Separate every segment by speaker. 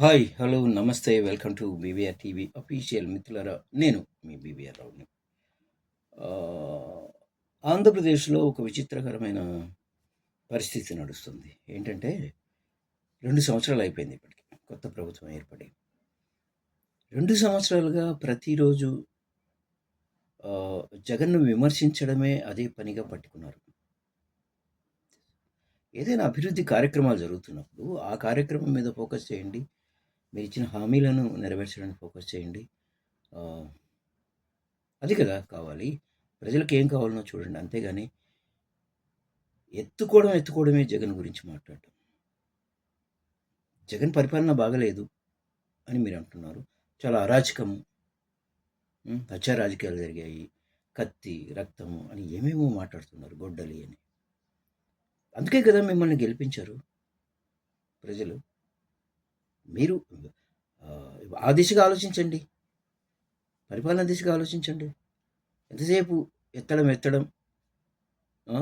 Speaker 1: Hi! Hello! నమస్తే. Welcome to BVR TV official మిత్రులారా! నేను మీ బీవీఆర్ రావుని. ఆహ్, ఆంధ్రప్రదేశ్‌లో ఒక విచిత్రకరమైన పరిస్థితి నడుస్తుంది. ఏంటంటే 2 సంవత్సరాలు అయిపోయింది ఇప్పటికి. కొత్త ప్రభుత్వం ఏర్పడి. 2 సంవత్సరాలుగా ప్రతిరోజు జగన్‌ను విమర్శించడమే అదే పనిగా పట్టుకున్నారు. ఏదైనా అభివృద్ధి కార్యక్రమాలు జరుగుతున్నప్పుడు, ఆ కార్యక్రమం మీద ఫోకస్ చేయండి. మీరిచ్చిన హామీలను నెరవేర్చడానికి ఫోకస్ చేయండి. ఆహ్ అది కదా కావాలి. ప్రజలకేం కావాలనో చూడండి. అంతేగాని ఎత్తుకోవడమే జగన్ గురించి మాట్లాడటం. జగన్ పరిపాలన బాగాలేదు అని మీరంటున్నారు. చాలా అరాచకం, హత్యా రాజకీయాలు జరిగాయి. కత్తి, రక్తము అని ఏమేమో మాట్లాడుతున్నారు. గొడ్డలి అని. అందుకే కదా మిమ్మల్ని గెలిపించారు ప్రజలు. మీరు ఆ దిశగా ఆలోచించండి. పరిపాలన దిశగా ఆలోచించండి. ఎంతసేపు ఎత్తడం ఆ!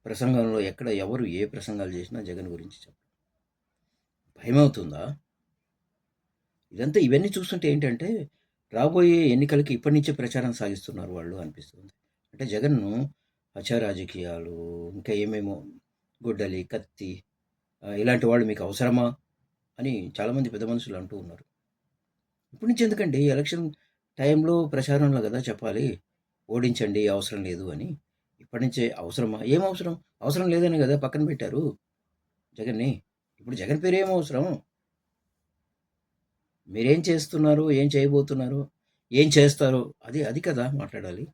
Speaker 1: ప్రసంగంలో ఎక్కడ ఎవరు ఏ ప్రసంగాలు చేసినా జగన్ గురించి భయమవుతుందా? ఇవన్నీ చూస్తుంటే ఏంటంటే, రాబోయే ఎన్నికలకి ఇప్పటి నుంచే ప్రచారం సాగిస్తున్నారు వాళ్ళు అనిపిస్తుంది. అంటే జగన్‌ను హత్యా రాజకీయాలు, ఇంకా ఏమేమో గొడ్డలి, కత్తి ఇలాంటి వాళ్ళు మీకు అవసరమా? అని చాలామంది పెద్ద మనుషులు అంటూ ఉన్నారు. ఇప్పటి నుంచి ఎందుకండి ఎలక్షన్ టైంలో ప్రచారంలో కదా చెప్పాలి. ఓడించండి అవసరం లేదు అని. ఇప్పటి నుంచే అవసరమా? ఏం అవసరం? అవసరం లేదనే కదా పక్కన పెట్టారు జగన్‌ని. ఇప్పుడు జగన్ పేరు ఏం అవసరం? మీరేం చేస్తున్నారు? ఏం చేయబోతున్నారు? ఏం చేస్తారు? అది అది కదా మాట్లాడాలి.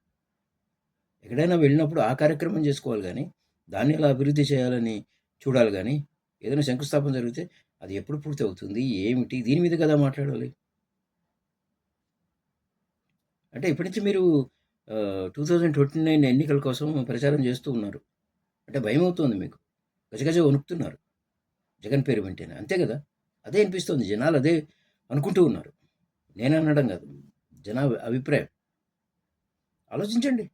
Speaker 1: ఎక్కడైనా వెళ్ళినప్పుడు ఆ కార్యక్రమం చేసుకోవాలి గానీ, దాన్ని ఎలా అభివృద్ధి చేయాలని చూడాలి గానీ, ఏదైనా శంకుస్థాపన జరిగితే అది ఎప్పుడు పూర్తవుతుంది? ఏమిటి? దీని మీద కదా మాట్లాడాలి. అంటే ఇప్పటి నుంచి మీరు 2029 ఎన్నికల కోసం ప్రచారం చేస్తూ ఉన్నారు. అంటే భయమవుతోంది మీకు. గజగజ వణుకుతున్నారు. జగన్ పేరు వింటేనే. అంతే గదా! అదే అనిపిస్తోంది. జనాలు అదే అనుకుంటూ ఉన్నారు. నేననడం గాదు. జనాభా అభిప్రాయం. ఆలోచించండి.